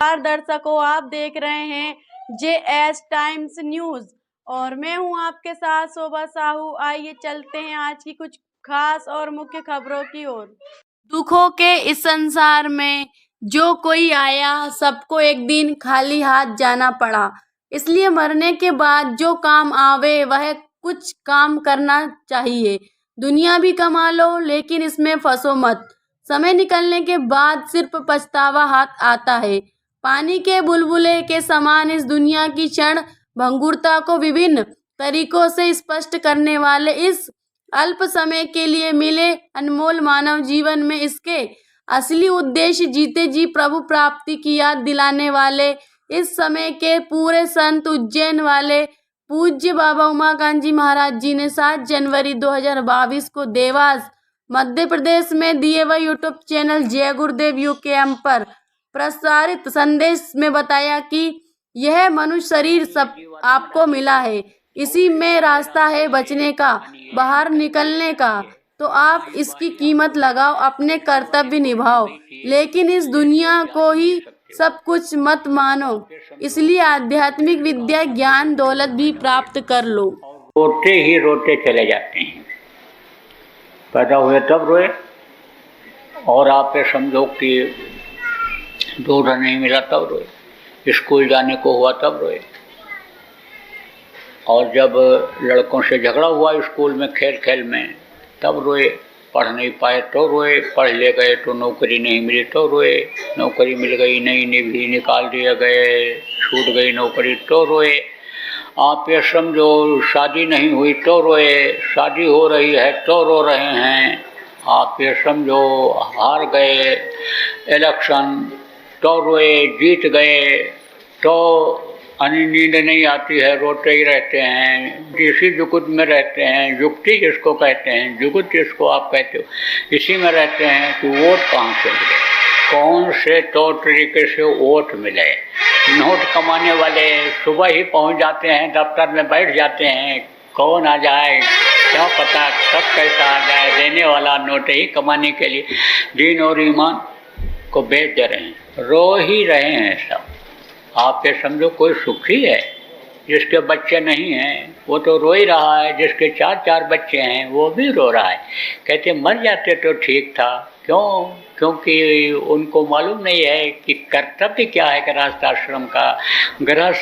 नमस्कार दर्शकों, आप देख रहे हैं JS टाइम्स न्यूज और मैं हूं आपके साथ शोभा साहू। आइए चलते हैं आज की कुछ खास और मुख्य खबरों की ओर। दुखों के इस संसार में जो कोई आया, सबको एक दिन खाली हाथ जाना पड़ा। इसलिए मरने के बाद जो काम आवे वह कुछ काम करना चाहिए। दुनिया भी कमा लो लेकिन इसमें फंसो मत। समय निकलने के बाद सिर्फ पछतावा हाथ आता है। पानी के बुलबुले के समान इस दुनिया की क्षण भंगुरता को विभिन्न तरीकों से स्पष्ट करने वाले इस अल्प समय के लिए मिले अनमोल मानव जीवन में इसके असली उद्देश्य जीते जी प्रभु प्राप्ति की याद दिलाने वाले इस समय के पूरे संत उज्जैन वाले पूज्य बाबा उमाकांत जी महाराज जी ने 7 जनवरी 2022 को देवास मध्य प्रदेश में दिए हुए यूट्यूब चैनल जय गुरुदेव यूकेएम पर प्रसारित संदेश में बताया कि यह मनुष्य शरीर सब आपको मिला है, इसी में रास्ता है बचने का, बाहर निकलने का। तो आप इसकी कीमत लगाओ, अपने कर्तव्य निभाओ, लेकिन इस दुनिया को ही सब कुछ मत मानो। इसलिए आध्यात्मिक विद्या ज्ञान दौलत भी प्राप्त कर लो। रोते ही रोते चले जाते हैं। पैदा हुए तब रोए और आप ये समझो कि दूध नहीं मिला तब रोए, स्कूल जाने को हुआ तब रोए, और जब लड़कों से झगड़ा हुआ स्कूल में खेल खेल में तब रोए, पढ़ नहीं पाए तो रोए, पढ़ ले गए तो नौकरी नहीं मिली तो रोए, नौकरी मिल गई नहीं, भी निकाल दिए गए, छूट गई नौकरी तो रोए। आप ये समझो शादी नहीं हुई तो रोए, शादी हो रही है तो रो रहे हैं। आप ये समझो हार गए इलेक्शन तो रोए, जीत गए तो नींद नहीं आती है, रोते ही रहते हैं, इसी जुगुत में रहते हैं, जुगती जिसको कहते हैं, जुगुत जिसको आप कहते हो, इसी में रहते हैं कि वोट कहाँ से मिले, कौन से तौर तरीके से वोट मिले। नोट कमाने वाले सुबह ही पहुंच जाते हैं, दफ्तर में बैठ जाते हैं, कौन आ जाए क्या पता, कब कैसा आ जाए, देने वाला नोट ही कमाने के लिए दीन और ईमान को बेच दे रहे हैं, रो ही रहे हैं सब। आप ये समझो कोई सुखी है जिसके बच्चे नहीं हैं वो तो रो ही रहा है, जिसके 4-4 बच्चे हैं वो भी रो रहा है। कहते मर जाते तो ठीक था। क्यों? क्योंकि उनको मालूम नहीं है कि कर्तव्य क्या है गृहस्थ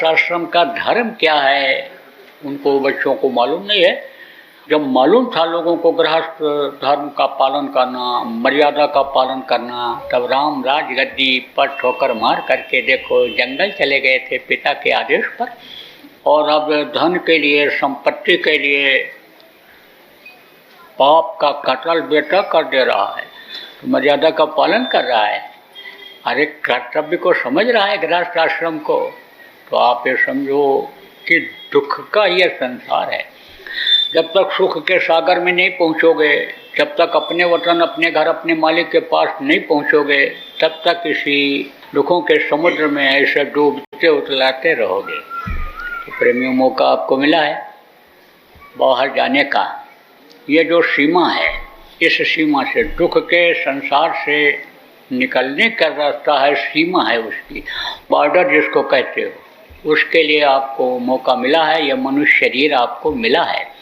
आश्रम का धर्म क्या है। उनको बच्चों को मालूम नहीं है। जब मालूम था लोगों को गृहस्थ धर्म का पालन करना, मर्यादा का पालन करना, तब राम राज गद्दी पर ठोकर मार करके देखो जंगल चले गए थे पिता के आदेश पर, और अब धन के लिए, संपत्ति के लिए पाप का कत्ल बेटा कर दे रहा है, तो मर्यादा का पालन कर रहा है। अरे कर्तव्य को समझ रहा है गृहस्थ आश्रम को। तो आप ये समझो कि दुख का यह संसार है। जब तक सुख के सागर में नहीं पहुंचोगे, जब तक अपने वतन, अपने घर, अपने मालिक के पास नहीं पहुंचोगे, तब तक इसी दुखों के समुद्र में ऐसे डूबते उतलाते रहोगे। तो प्रेमियों, मौका आपको मिला है बाहर जाने का। ये जो सीमा है, इस सीमा से, दुख के संसार से निकलने का रास्ता है, सीमा है उसकी, बॉर्डर जिसको कहते हो, उसके लिए आपको मौका मिला है। यह मनुष्य शरीर आपको मिला है।